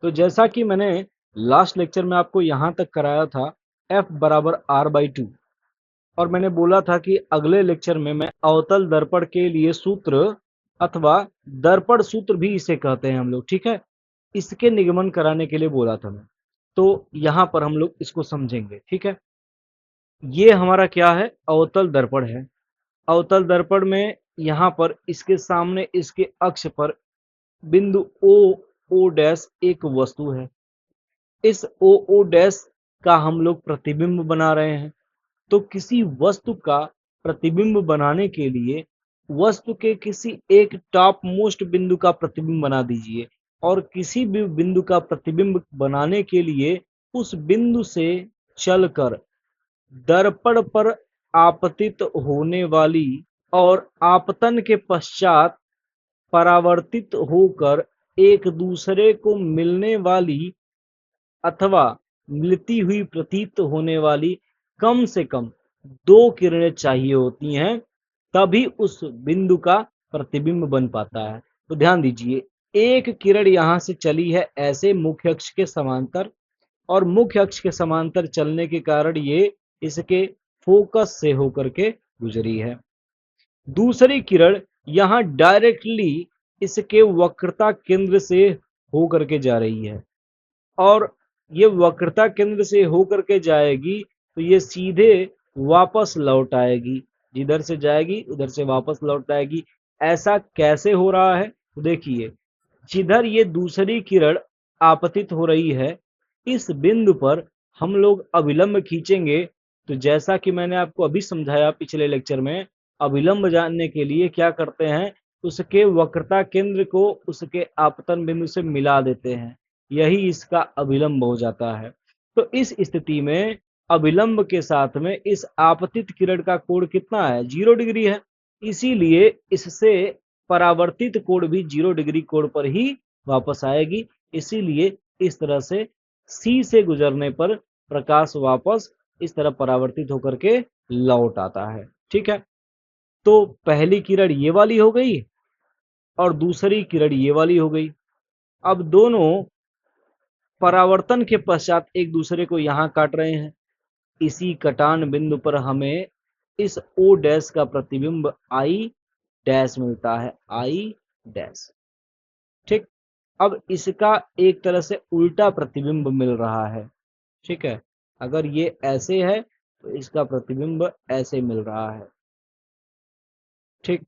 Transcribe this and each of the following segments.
तो जैसा कि मैंने लास्ट लेक्चर में आपको यहां तक कराया था F बराबर R/2, और मैंने बोला था कि अगले लेक्चर में मैं अवतल दर्पण के लिए सूत्र अथवा दर्पण सूत्र भी इसे कहते हैं हम लोग, ठीक है, इसके निगमन कराने के लिए बोला था मैं। तो यहां पर हम लोग इसको समझेंगे, ठीक है। ये हमारा क्या है, अवतल दर्पण है। अवतल दर्पण में यहां पर इसके सामने इसके अक्ष पर बिंदु ओ डैश एक वस्तु है। इस ओ डैश का हम लोग प्रतिबिंब बना रहे हैं। तो किसी वस्तु का प्रतिबिंब बनाने के लिए वस्तु के किसी एक टॉप मोस्ट बिंदु का प्रतिबिंब बना दीजिए, और किसी भी बिंदु का प्रतिबिंब बनाने के लिए उस बिंदु से चलकर दर्पण पर आपतित होने वाली और आपतन के पश्चात परावर्तित होकर एक दूसरे को मिलने वाली अथवा मिलती हुई प्रतीत होने वाली कम से कम दो किरणें चाहिए होती हैं, तभी उस बिंदु का प्रतिबिंब बन पाता है। तो ध्यान दीजिए, एक किरण यहां से चली है ऐसे मुख्य अक्ष के समांतर, और मुख्य अक्ष के समांतर चलने के कारण ये इसके फोकस से होकर के गुजरी है। दूसरी किरण यहां डायरेक्टली इसके वक्रता केंद्र से होकर के जा रही है, और ये वक्रता केंद्र से होकर के जाएगी तो ये सीधे वापस लौट आएगी, जिधर से जाएगी उधर से वापस लौट आएगी। ऐसा कैसे हो रहा है, तो देखिए, जिधर ये दूसरी किरण आपतित हो रही है, इस बिंदु पर हम लोग अभिलंब खींचेंगे। तो जैसा कि मैंने आपको अभी समझाया पिछले लेक्चर में, अभिलंब जानने के लिए क्या करते हैं, उसके वक्रता केंद्र को उसके आपतन बिंदु से मिला देते हैं, यही इसका अभिलंब हो जाता है। तो इस स्थिति में अभिलंब के साथ में इस आपतित किरण का कोण कितना है, 0 डिग्री है। इसीलिए इससे परावर्तित कोण भी 0 डिग्री कोण पर ही वापस आएगी। इसीलिए इस तरह से सी से गुजरने पर प्रकाश वापस इस तरह परावर्तित होकर के लौट आता है, ठीक है। तो पहली किरण ये वाली हो गई और दूसरी किरण ये वाली हो गई। अब दोनों परावर्तन के पश्चात एक दूसरे को यहां काट रहे हैं। इसी कटान बिंदु पर हमें इस ओ डैश का प्रतिबिंब आई डैश मिलता है, आई डैश, ठीक। अब इसका एक तरह से उल्टा प्रतिबिंब मिल रहा है, ठीक है। अगर ये ऐसे है तो इसका प्रतिबिंब ऐसे मिल रहा है, ठीक।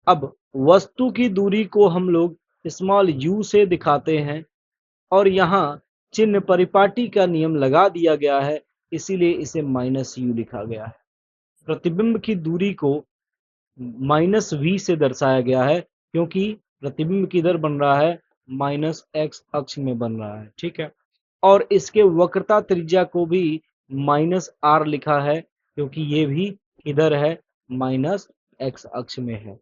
अब वस्तु की दूरी को हम लोग स्मॉल यू से दिखाते हैं, और यहाँ चिन्ह परिपाटी का नियम लगा दिया गया है, इसीलिए इसे माइनस यू लिखा गया है। प्रतिबिंब की दूरी को माइनस वी से दर्शाया गया है, क्योंकि प्रतिबिंब किधर बन रहा है, माइनस एक्स अक्ष में बन रहा है, ठीक है। और इसके वक्रता त्रिज्या को भी माइनस आर लिखा है, क्योंकि ये भी इधर है, माइनस एक्स अक्ष में है,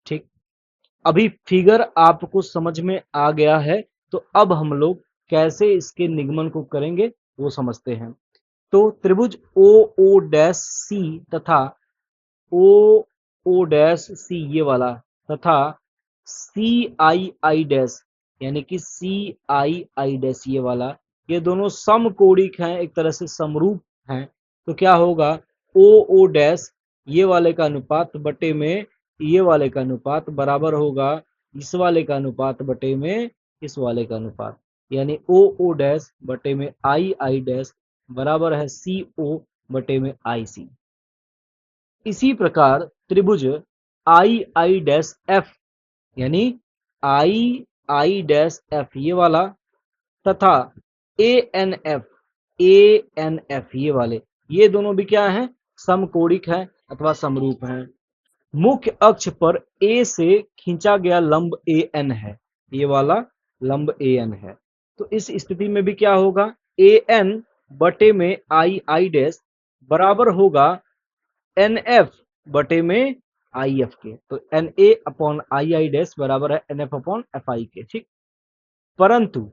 ठीक। अभी फिगर आपको समझ में आ गया है, तो अब हम लोग कैसे इसके निगमन को करेंगे वो समझते हैं। तो त्रिभुज ओ ओ डैश सी तथा ओ ओ डैश सी ये वाला तथा सी आई डैश यानी कि सी आई डैश ये वाला, ये दोनों समकोणिक हैं, एक तरह से समरूप हैं। तो क्या होगा, ओ ओ डैश ये वाले का अनुपात बटे में ये वाले का अनुपात बराबर होगा इस वाले का अनुपात बटे में इस वाले का अनुपात, यानी ओ ओ डैश बटे में आई डैश बराबर है सी ओ बटे में आई सी। इसी प्रकार त्रिभुज आई डैश एफ यानी आई डैश एफ ये वाला तथा ए एन एफ ये वाले, ये दोनों भी क्या हैं, समकोणिक है अथवा समरूप हैं। मुख्य अक्ष पर ए से खींचा गया लंब ए एन है, ये वाला लंब ए एन है। तो इस स्थिति में भी क्या होगा, ए एन बटे में आई डैश बराबर होगा एन एफ बटे में आई एफ के। तो N A upon I dash बराबर है N F upon F I के, ठीक। परंतु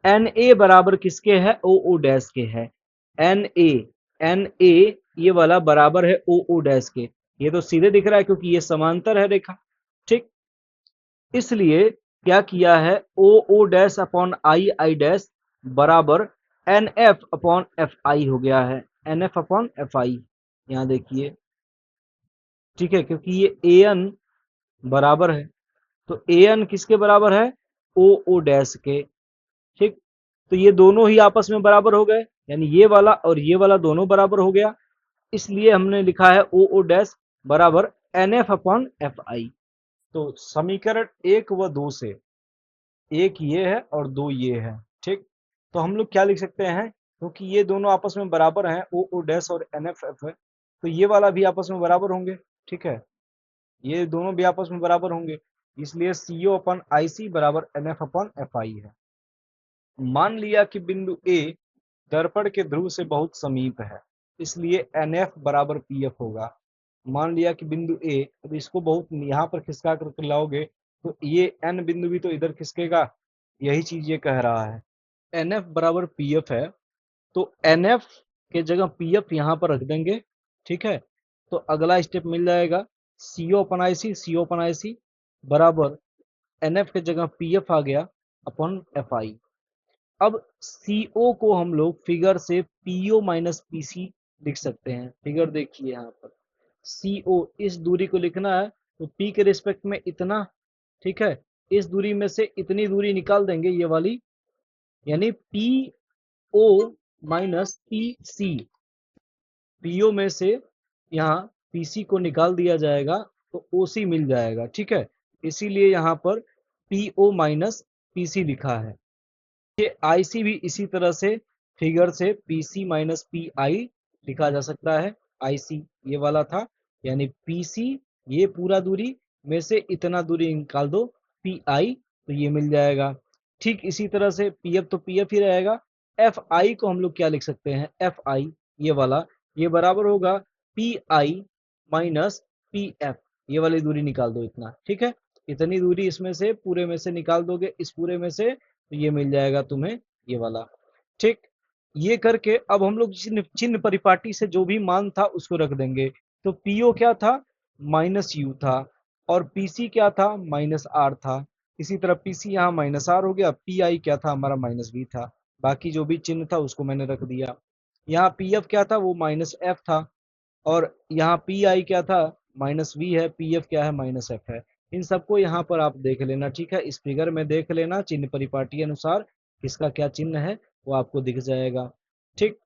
एन ए बराबर किसके है, ओ ओ डैश के है। एन ए ये वाला बराबर है ओ ओ डैश के, ये तो सीधे दिख रहा है क्योंकि ये समांतर है रेखा, ठीक। इसलिए क्या किया है, O O dash upon I I dash बराबर N F upon F I हो गया है, N F upon F I. यहाँ देखिए, ठीक है, क्योंकि ये ए एन बराबर है, तो ए एन किसके बराबर है, ओ ओ डैश के। ठीक, तो ये दोनों ही आपस में बराबर हो गए, यानी ये वाला और ये वाला दोनों बराबर हो गया, इसलिए हमने लिखा है ओ ओ डैश बराबर N F upon F I. तो समीकरण एक व दो से, एक ये है और दो ये है, ठीक, तो हम लोग क्या लिख सकते हैं, क्योंकि ये दोनों आपस में बराबर हैं, ओ ओ डैश और एन एफ एफ है, तो ये वाला भी आपस में बराबर होंगे। ठीक है, ये दोनों भी आपस में बराबर होंगे, इसलिए सी ओ अपन आई सी बराबर N F upon F I है। मान लिया कि बिंदु ए दर्पण के ध्रुव से बहुत समीप है, इसलिए एन एफ बराबर पी एफ होगा। मान लिया कि बिंदु ए, अब इसको बहुत यहाँ पर खिसका करके लाओगे तो ये एन बिंदु भी तो इधर खिसकेगा, यही चीज ये कह रहा है। एन एफ बराबर पी एफ है, तो एन एफ के जगह पी एफ यहाँ पर रख देंगे। ठीक है, तो अगला स्टेप मिल जाएगा, सी ओ अपन I C, C O upon I C बराबर एन एफ के जगह पी एफ आ गया अपन एफ आई। अब CO को हम लोग फिगर से PO माइनस PC लिख सकते हैं। फिगर देखिए यहाँ पर, CO इस दूरी को लिखना है तो P के रिस्पेक्ट में इतना, ठीक है, इस दूरी में से इतनी दूरी निकाल देंगे ये वाली, यानी PO माइनस PC, PO में से यहाँ PC को निकाल दिया जाएगा तो OC मिल जाएगा। ठीक है, इसीलिए यहाँ पर PO माइनस PC लिखा है। ये आईसी भी इसी तरह से फिगर से पीसी माइनस पी आई लिखा जा सकता है। आईसी ये वाला था, यानी पीसी ये पूरा दूरी में से इतना दूरी निकाल दो पी आई, तो ये मिल जाएगा। ठीक इसी तरह से पीएफ तो पीएफ ही रहेगा। एफ आई को हम लोग क्या लिख सकते हैं, एफ आई ये वाला, ये बराबर होगा P I minus P F, ये वाली दूरी निकाल दो इतना। ठीक है, इतनी दूरी इसमें से पूरे में से निकाल दोगे, इस पूरे में से, तो ये मिल जाएगा तुम्हें ये वाला। ठीक, ये करके अब हम लोग चिन्ह चिन्ह परिपाटी से जो भी मान था उसको रख देंगे। तो पीओ क्या था, माइनस यू था, और पीसी क्या था, माइनस आर था। इसी तरह पीसी यहाँ माइनस आर हो गया, पी आई क्या था हमारा, माइनस बी था। बाकी जो भी चिन्ह था उसको मैंने रख दिया। यहाँ पी एफ क्या था, वो माइनस एफ था, और यहाँ पी आई क्या था, माइनस वी है, पी एफ क्या है, माइनस एफ है। इन सबको यहाँ पर आप देख लेना। ठीक है, इस फिगर में देख लेना, चिन्ह परिपाटी अनुसार किसका क्या चिन्ह है वो आपको दिख जाएगा। ठीक,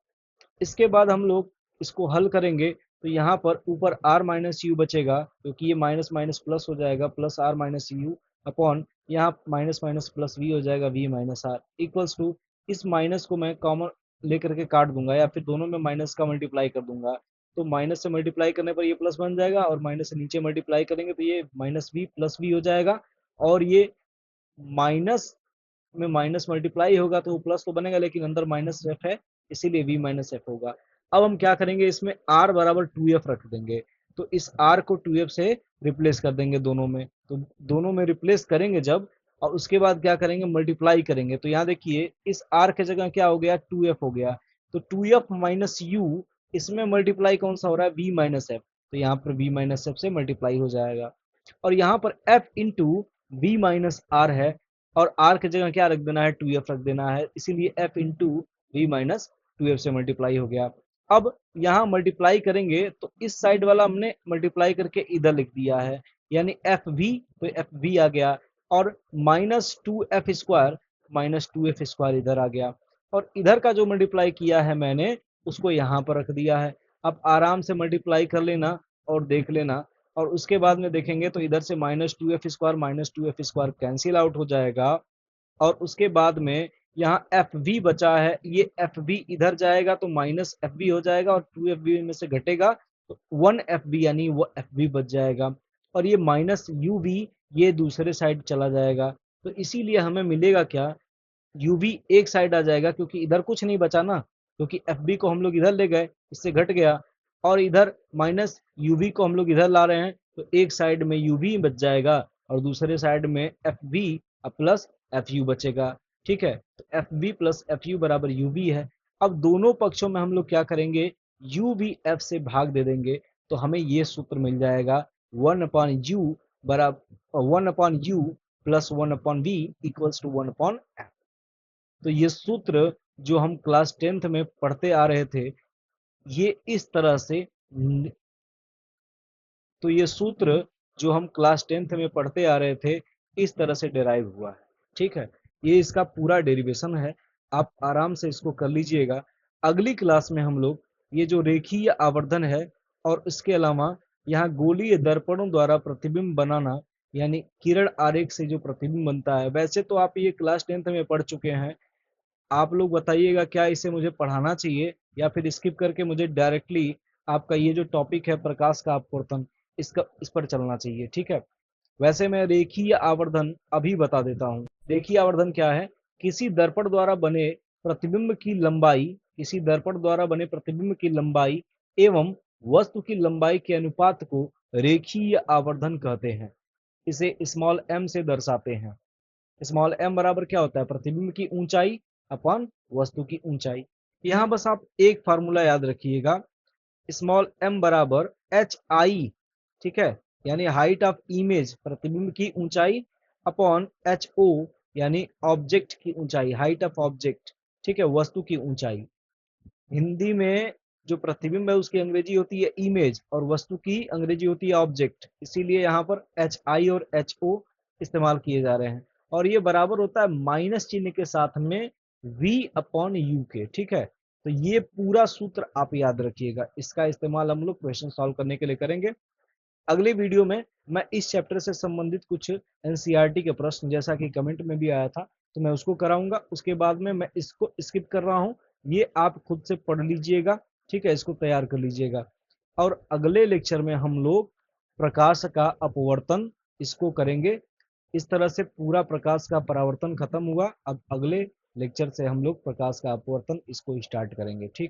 इसके बाद हम लोग इसको हल करेंगे, तो यहाँ पर ऊपर आर माइनस यू बचेगा, क्योंकि ये माइनस माइनस प्लस हो जाएगा, plus R minus U upon यहाँ माइनस माइनस प्लस वी हो जाएगा, V minus R equals to, इस माइनस को मैं कॉमन लेकर के काट दूंगा, या फिर दोनों में माइनस का मल्टीप्लाई कर दूंगा, तो माइनस से मल्टीप्लाई करने पर ये प्लस बन जाएगा, और माइनस से नीचे मल्टीप्लाई करेंगे तो ये माइनस वी प्लस वी हो जाएगा, और ये माइनस में माइनस मल्टीप्लाई होगा तो वो प्लस तो बनेगा, लेकिन अंदर माइनस एफ है, इसीलिए v माइनस एफ होगा। अब हम क्या करेंगे, इसमें r बराबर 2f रख देंगे, तो इस r को 2f से रिप्लेस कर देंगे दोनों में, तो दोनों में रिप्लेस करेंगे जब, और उसके बाद क्या करेंगे, मल्टीप्लाई करेंगे, तो यहाँ देखिए इस r के जगह क्या हो गया, 2f हो गया, तो 2f माइनस यू, इसमें मल्टीप्लाई कौन सा हो रहा है, v माइनस एफ, तो यहाँ पर v माइनस एफ से मल्टीप्लाई हो जाएगा, और यहाँ पर f into V minus R है, और r की जगह क्या रख देना है, 2f रख देना है, इसीलिए f into V minus 2f से मल्टीप्लाई हो गया। अब यहाँ मल्टीप्लाई करेंगे तो इस साइड वाला हमने मल्टीप्लाई करके इधर लिख दिया है, यानी एफ वी, तो एफ वी आ गया, और minus two F square, minus two F square इधर आ गया, और इधर का जो मल्टीप्लाई किया है मैंने उसको यहाँ पर रख दिया है। अब आराम से मल्टीप्लाई कर लेना और देख लेना, और उसके बाद में देखेंगे तो इधर से minus two F square cancel out हो जाएगा, और उसके बाद में यहाँ एफ वी बचा है, ये एफ वी इधर जाएगा तो माइनस एफ वी हो जाएगा, और टू एफ वी में से घटेगा तो वन एफ वी, यानी वो एफ वी बच जाएगा, और ये माइनस यू वी ये दूसरे साइड चला जाएगा, तो इसीलिए हमें मिलेगा क्या, यू वी एक साइड आ जाएगा, क्योंकि इधर कुछ नहीं बचा ना, क्योंकि एफ बी को हम लोग इधर ले गए, इससे घट गया, और इधर माइनस यू वी को हम लोग इधर ला रहे हैं, तो एक साइड में यू वी बच जाएगा, और दूसरे साइड में F B plus F U बचेगा। ठीक है, तो F B plus F U बराबर यू वी है। अब दोनों पक्षों में हम लोग क्या करेंगे, यू वी एफ से भाग दे देंगे, तो हमें ये सूत्र मिल जाएगा, वन अपॉन यू बराबर one upon U plus 1/v equals to 1/m। तो ये सूत्र जो हम क्लास 10th में पढ़ते आ रहे थे, ये इस तरह से तो ये सूत्र जो हम क्लास 10th में पढ़ते आ रहे थे, इस तरह से डिराइव हुआ है। ठीक है, ये इसका पूरा डेरिवेशन है, आप आराम से इसको कर लीजिएगा। अगली क्लास में हम लोग ये जो रेखीय आवर्धन है और इसके अलावा यहाँ गोलीय दर्पणों द्वारा प्रतिबिंब बनाना, यानी किरण आरेख से जो प्रतिबिंब बनता है, वैसे तो आप ये क्लास 10th में पढ़ चुके हैं। आप लोग बताइएगा क्या इसे मुझे पढ़ाना चाहिए या फिर स्किप करके मुझे डायरेक्टली आपका ये जो टॉपिक है प्रकाश का अपवर्तन, इस पर चलना चाहिए। ठीक है, वैसे मैं रेखीय आवर्धन अभी बता देता हूँ। रेखीय आवर्धन क्या है? किसी दर्पण द्वारा बने प्रतिबिंब की लंबाई, किसी दर्पण द्वारा बने प्रतिबिंब की लंबाई एवं वस्तु की लंबाई के अनुपात को रेखीय आवर्धन कहते हैं। इसे स्मॉल m से दर्शाते हैं। स्मॉल m बराबर क्या होता है? प्रतिबिंब की ऊंचाई अपॉन वस्तु की ऊंचाई। यहाँ बस आप एक फार्मूला याद रखिएगा, स्मॉल m बराबर एच आई, ठीक है, यानी हाइट ऑफ इमेज, प्रतिबिंब की ऊंचाई, अपॉन एच ओ यानी ऑब्जेक्ट की ऊंचाई, हाइट ऑफ ऑब्जेक्ट, ठीक है, वस्तु की ऊंचाई। हिंदी में जो प्रतिबिंब है उसकी अंग्रेजी होती है इमेज और वस्तु की अंग्रेजी होती है ऑब्जेक्ट, इसीलिए यहाँ पर एच आई और एच ओ इस्तेमाल किए जा रहे हैं। और ये बराबर होता है माइनस चिन्ह के साथ में v अपॉन यू के। ठीक है, तो ये पूरा सूत्र आप याद रखिएगा, इसका इस्तेमाल हम लोग क्वेश्चन सॉल्व करने के लिए करेंगे। अगले वीडियो में मैं इस चैप्टर से संबंधित कुछ एनसीईआरटी के प्रश्न, जैसा कि कमेंट में भी आया था, तो मैं उसको कराऊंगा। उसके बाद में मैं इसको स्किप कर रहा हूँ, ये आप खुद से पढ़ लीजिएगा। ठीक है, इसको तैयार कर लीजिएगा। और अगले लेक्चर में हम लोग प्रकाश का अपवर्तन इसको करेंगे। इस तरह से पूरा प्रकाश का परावर्तन खत्म हुआ। अब अगले लेक्चर से हम लोग प्रकाश का अपवर्तन इसको स्टार्ट करेंगे। ठीक।